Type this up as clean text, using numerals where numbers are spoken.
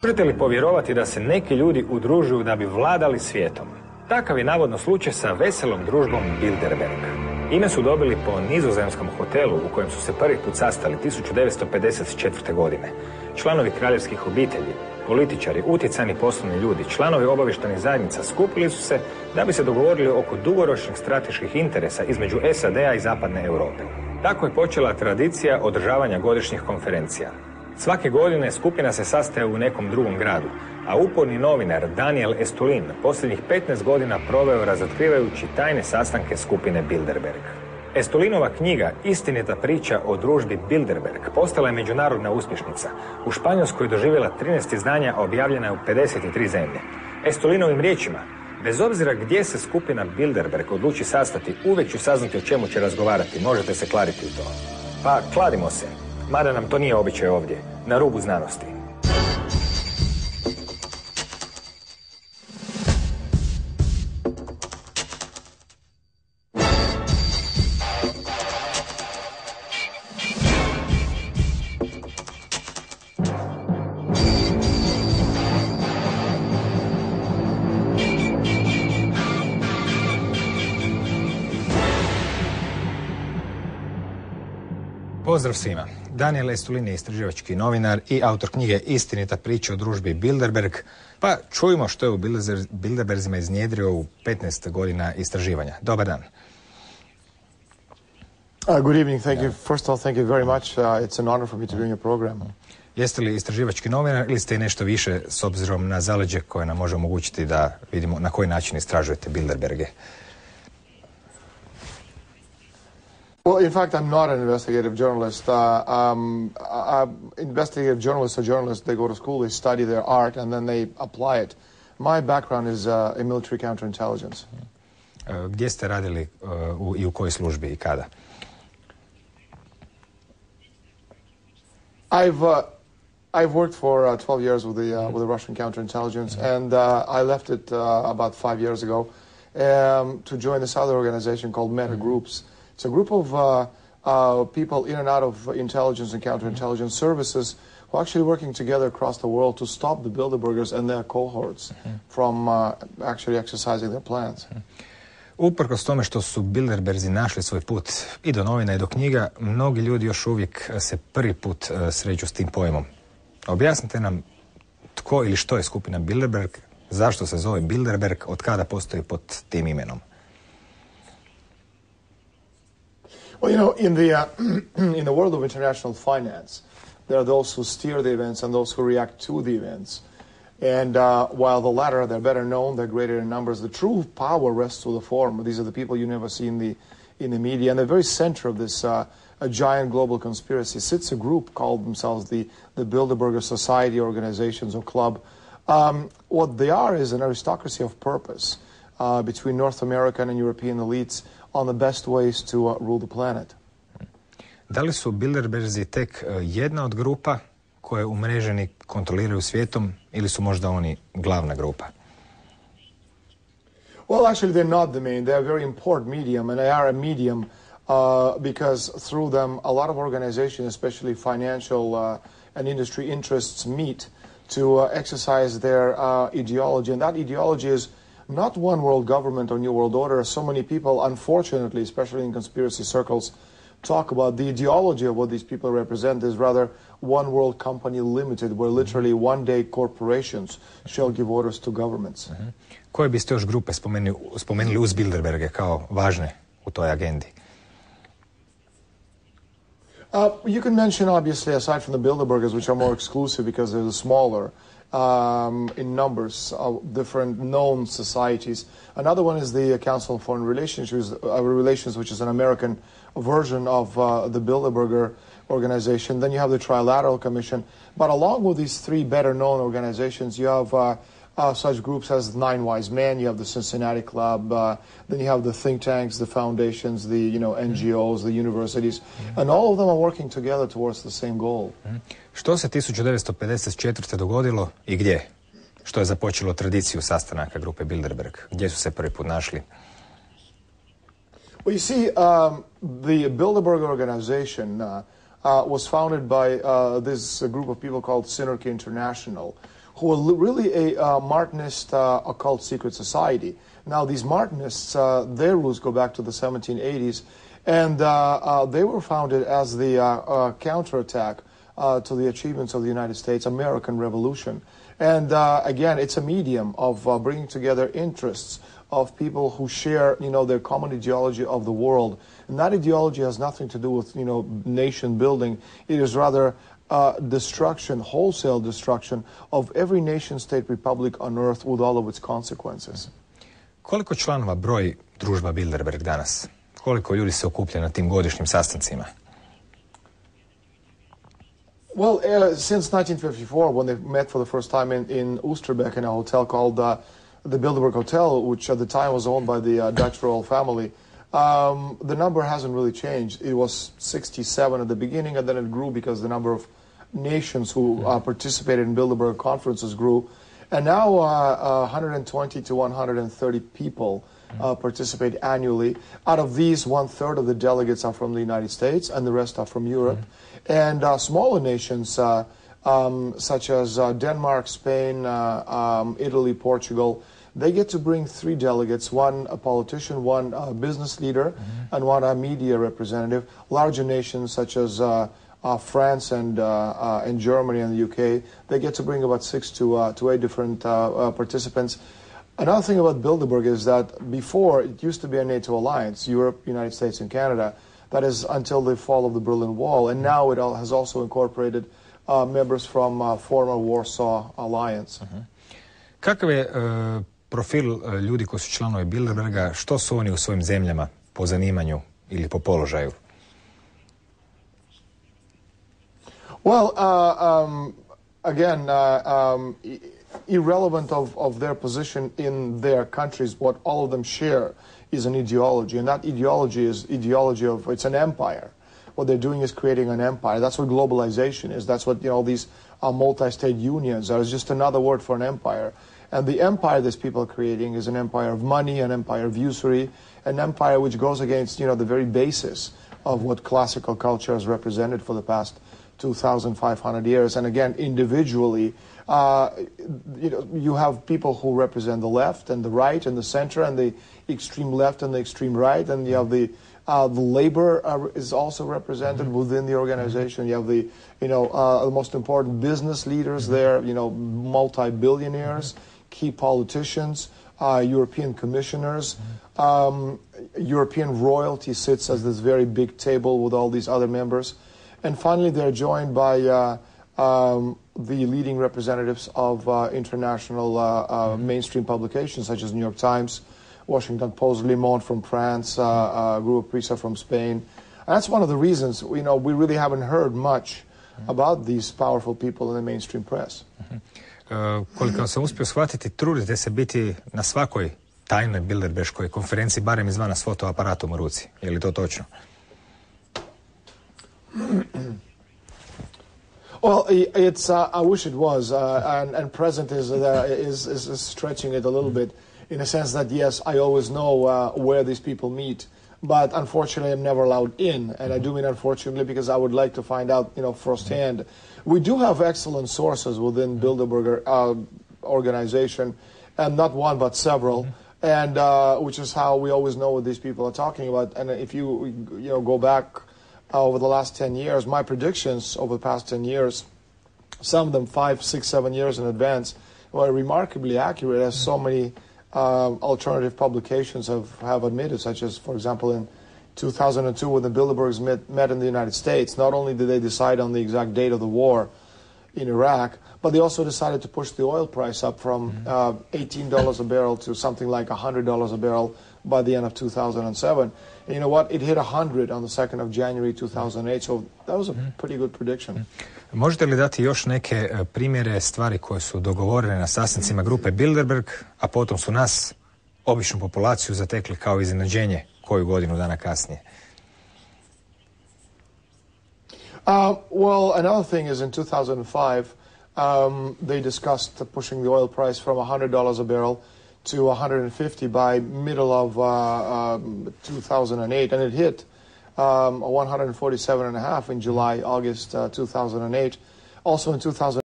Možete li povjerovati da se neki ljudi udružuju da bi vladali svijetom? Takav je navodno slučaj sa veselom družbom Bilderberg. Ime su dobili po nizozemskom hotelu u kojem su se prvi put sastali 1954. godine. Članovi kraljevskih obitelji, političari, utjecajni poslovni ljudi, članovi obavještajnih zajednica skupili su se da bi se dogovorili oko dugoročnih strateških interesa između SAD-a i Zapadne Europe. Tako je počela tradicija održavanja godišnjih konferencija. Svake godine skupina se sastaje u nekom drugom gradu, a uporni novinar Daniel Estulin posljednjih 15 godina proveo razotkrivajući tajne sastanke skupine Bilderberg. Estulinova knjiga Istinita priča o družbi Bilderberg postala je međunarodna uspješnica. U Španjolskoj je doživjela 13 izdanja, a objavljena je u 53 zemlje. Estulinovim riječima, bez obzira gdje se skupina Bilderberg odluči sastati, uvijek ću saznati o čemu će razgovarati, možete se kladiti u to. Pa, kladimo se, mada nam to nije običaj ovdje, na rubu znanosti. Pozdrav svima. Daniel Estulin je istraživački novinar i autor knjige Istinita priča o družbi Bilderberg. Pa čujmo što je u Bilderbergima iznjedrio u 15 godina istraživanja. Dobar dan. Good evening. Thank you. First of all, thank you very much. It's an honor for me to be in your program. Jeste li istraživački novinar ili ste i nešto više s obzirom na zaleđe koje nam može omogućiti da vidimo na koji način istražujete Bilderberge? Well, in fact, I'm not an investigative journalist. Investigative journalists are journalists. They go to school, they study their art, and then they apply it. My background is in military counterintelligence. Gdje ste radili i u kojoj službi i kada? I've worked for 12 years with the Russian counterintelligence, and I left it about 5 years ago to join this other organization called Meta Groups. It's a group of people in and out of intelligence and counterintelligence services who are actually working together across the world to stop the Bilderbergers and their cohorts from actually exercising their plans. Uprkos tome što su Bilderberzi našli svoj put i do novina i do knjiga, mnogi ljudi još uvijek se prvi put sreću s tim pojmom. Objasnite nam tko ili što je skupina Bilderberg, zašto se zove Bilderberg, od kada postoji pod tim imenom. Well, you know, in the world of international finance, there are those who steer the events and those who react to the events. And while the latter, they're better known, they're greater in numbers, the true power rests with the former. These are the people you never see in the media. And the very center of this a giant global conspiracy sits a group called themselves the Bilderberger Society Organizations or Club. What they are is an aristocracy of purpose between North American and European elites on the best ways to rule the planet. Da li su Bilderberzi tek jedna od grupa koje umreženi kontroliraju svijetom ili su možda oni glavna grupa? Well, actually they're not the main. They're a very important medium, and they are a medium because through them a lot of organizations, especially financial and industry interests, meet to exercise their ideology, and that ideology is not one world government or new world order. So many people, unfortunately, especially in conspiracy circles, talk about the ideology of what these people represent is rather one world company limited, where literally one day corporations shall give orders to governments. Koje biste još grupe spomenuli uz Bilderberge kao važne u toj agendi? You can mention, obviously, aside from the Bilderbergers, which are more exclusive because they're the smaller in numbers of different known societies. Another one is the Council on Foreign Relations, which is an American version of the Bilderberger organization. Then you have the Trilateral Commission. But along with these three better-known organizations, you have such groups as Nine Wise Men, you have the Cincinnati Club, then you have the think tanks, the foundations, the NGOs, the universities, and all of them are working together towards the same goal. Što se 1954. dogodilo i gdje? Što je započelo tradiciju sastanaka grupe Bilderberg? Gdje su se prvi put našli? Well, you see, the Bilderberg organization was founded by this group of people called Synergy International, who are really a Martinist occult secret society. Now, these Martinists, their roots go back to the 1780s, and they were founded as the counterattack to the achievements of the United States American Revolution. And again, it's a medium of bringing together interests of people who share, their common ideology of the world. And that ideology has nothing to do with, nation building. It is rather destruction, wholesale destruction of every nation-state republic on earth with all of its consequences. Koliko članova broji Družba Bilderberg danas? Koliko ljudi se okuplja na tim godišnjim sastancima? Well, since 1954, when they met for the first time in Oosterbeek in a hotel called the Bilderberg Hotel, which at the time was owned by the Dutch royal family, the number hasn't really changed. It was 67 at the beginning, and then it grew because the number of nations who participated in Bilderberg conferences grew. And now 120 to 130 people participate annually. Out of these, 1/3 of the delegates are from the United States, and the rest are from Europe. And smaller nations such as Denmark, Spain, Italy, Portugal, they get to bring 3 delegates, one a politician, one a business leader, and one a media representative. Larger nations such as France and Germany and the UK, they get to bring about 6 to 8 different participants. Another thing about Bilderberg is that before, it used to be a NATO alliance, Europe, United States, and Canada. That is until the fall of the Berlin Wall. And now it has also incorporated members from former Warsaw Alliance. Kakav je profil ljudi koji su članovi Bilderberga, što su oni u svojim zemljama po zanimanju ili po položaju? Well, again, irrelevant of their position in their countries, what all of them share is an ideology, and that ideology is ideology of, it's an empire. What they're doing is creating an empire. That's what globalization is. That's what, these multi-state unions are. It's just another word for an empire. And the empire these people are creating is an empire of money, an empire of usury, an empire which goes against, the very basis of what classical culture has represented for the past 2,500 years. And again, individually, you have people who represent the left and the right and the center and the extreme left and the extreme right, and you have the labor is also represented within the organization. You have the most important business leaders there, multi-billionaires, key politicians, European commissioners. European royalty sits at this very big table with all these other members. And finally, they're joined by the leading representatives of international mainstream publications such as New York Times, Washington Post, Le Monde from France, Grupo Prisa from Spain. And that's one of the reasons, we really haven't heard much about these powerful people in the mainstream press. Koliko sam uspio shvatiti, trudite se biti na svakoj tajnoj Bilderberškoj konferenciji, barem izvana s fotoaparatom u ruci. Je li to točno? Well, it's. I wish it was, and present is stretching it a little bit, in a sense that yes, I always know where these people meet, but unfortunately, I'm never allowed in, and I do mean unfortunately because I would like to find out, firsthand. We do have excellent sources within Bilderberger organization, and not one but several, and which is how we always know what these people are talking about. And if you go back over the last 10 years, my predictions over the past 10 years, some of them 5, 6, 7 years in advance, were remarkably accurate, as so many alternative publications have admitted, such as, for example, in 2002 when the Bilderbergs met in the United States. Not only did they decide on the exact date of the war in Iraq, but they also decided to push the oil price up from $18 a barrel to something like $100 a barrel by the end of 2007. And you know what? It hit 100 on the 2nd of January 2008, so that was a pretty good prediction. Možete li dati još neke primjere stvari koje su dogovorene na sastancima grupe Bilderberg, a potom su nas, običnu populaciju, zatekli kao iznenađenje koju godinu dana kasnije? Well, another thing is in 2005, they discussed pushing the oil price from $100 a barrel to $150 by middle of 2008, and it hit 147.5 in July, August 2008. Also in 2009,